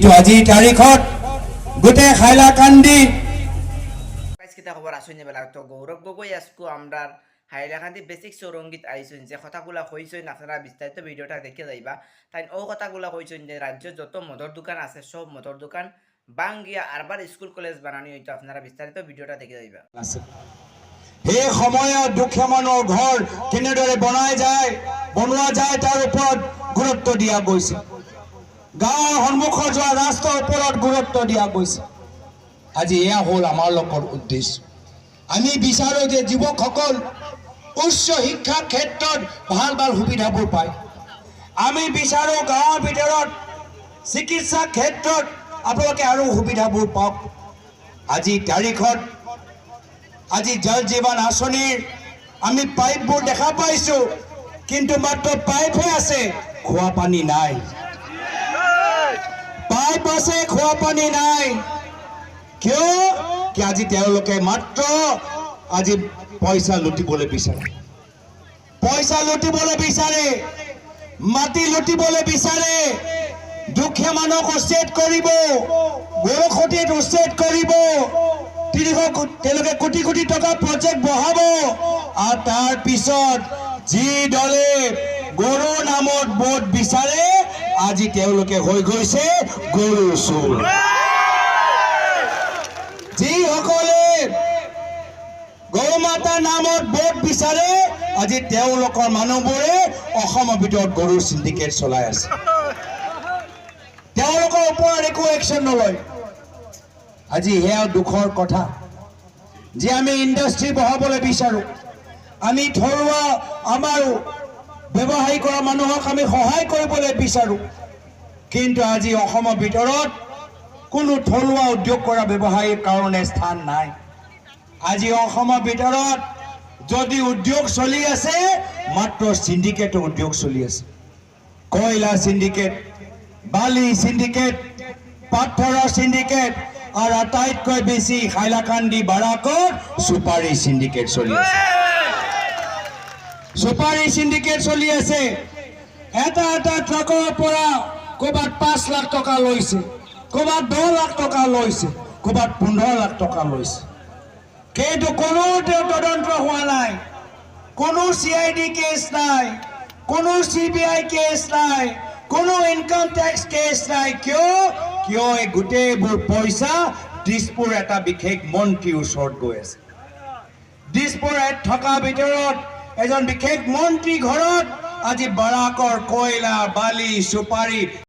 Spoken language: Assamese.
কিন্তু আজিৰ তাৰিখত গোটেই হাইলাকান্দি খবর আসুন বেলা তো গৌরব গগৈ আজকু আমরা হাইলাকান্দি বেসিক চৌরঙ্গীত আইসুন যে কথাগুলা কইছেন আপনারা বিস্তারিত ভিডিওটা দেখে যাইবা তাই ও কথাগুলা কইছেন যে রাজ্যে যত মদর দোকান আছে সব মদর দোকান বাঙ্গিয়া আরবার স্কুল কলেজ বানানি হইতো আপনারা বিস্তারিত ভিডিওটা দেখে যাইবা সেই সময়ত দুখীয়া মানুহৰ ঘৰ কেনেদৰে বনোৱা যায় তাৰ ওপৰত গুৰুত্ব দিয়া গৈছে গাঁৱৰ সন্মুখত যোৱা ৰাস্তাৰ ওপৰত গুৰুত্ব দিয়া গৈছে আজি এয়া হ'ল আমাৰ লোকৰ উদ্দেশ্য আমি বিচাৰো যে যুৱকসকল উচ্চ শিক্ষাৰ ক্ষেত্ৰত ভাল ভাল সুবিধাবোৰ পায় আমি বিচাৰো গাঁৱৰ ভিতৰত চিকিৎসা ক্ষেত্ৰত আপোনালোকে আৰু সুবিধাবোৰ পাওক আজিৰ তাৰিখত আজি জল জীবন আঁচনিৰ আমি পাইপবোৰ দেখা পাইছো কিন্তু মাত্ৰ পাইপহে আছে খোৱা পানী নাই পাইপ আছে খোৱা পানী নাই কিয় কি আজি তেওঁলোকে মাত্ৰ আজি পইচা লুটিবলৈ বিচাৰে মাটি লুটিবলৈ বিচাৰে দুখীয়া মানুহক উচ্ছেদ কৰিব গৰুখতিত উচ্ছেদ কৰিব তেওঁলোকে কোটি কোটি টকা প্ৰজেক্ট বহাব আৰু তাৰ পিছত যি দলে গৰু নামত ভোট বিচাৰে আজি তেওঁলোকে হৈ গৈছে গৰু চোৰ যিসকলে গৌ মাতাৰ নামত ভোট বিচাৰে আজি তেওঁলোকৰ মানুহবোৰে অসমৰ ভিতৰত গৰুৰ সিন্ডিকেট চলাই আছে তেওঁলোকৰ ওপৰত একো একশ্যন নলয় আজি হেয়া দুখৰ কথা যে আমি ইণ্ডাষ্ট্ৰী বহাবলৈ বিচাৰো আমি থলুৱা আমাৰ ব্যৱসায় কৰা মানুহক আমি সহায় কৰিবলৈ বিচাৰো কিন্তু আজি অসমৰ ভিতৰত কোনো থলুৱা উদ্যোগ কৰা ব্যৱসায়ীৰ কাৰণে স্থান নাই আজি অসমৰ ভিতৰত যদি উদ্যোগ চলি আছে মাত্ৰ সিন্ডিকেটৰ উদ্যোগ চলি আছে কয়লা সিন্ডিকেট বালি সিন্ডিকেট পাথৰৰ সিন্ডিকেট আৰ আটাইতকৈ বেশি হাইলাকান্দি বাৰাকত সুপাৰি সিন্ডিকেট চলি আছে সুপাৰি সিন্ডিকেট চলি আছে এটা ট্ৰাকৰ পৰা ক'বাত 5 লাখ টকা লৈছে ক'বাত 10 লাখ টকা লৈছে ক'বাত 15 লাখ টকা লৈছে কিন্তু কোনো তদন্ত হোৱা নাই কোনো সিআইডি কেস নাই কোনো সিবিআই কেস নাই কোনো ইনকাম ট্যাক্স কেস নাই কিয় এই গোটেইবোৰ পইচা দিছপুৰ এটা বিশেষ মন্ত্ৰীৰ ওচৰত গৈ আছে দিছপুৰত থকা ভিতৰত এজন বিশেষ মন্ত্ৰী ঘৰত আজি বাৰাকৰ কয়লা বালি সুপাৰি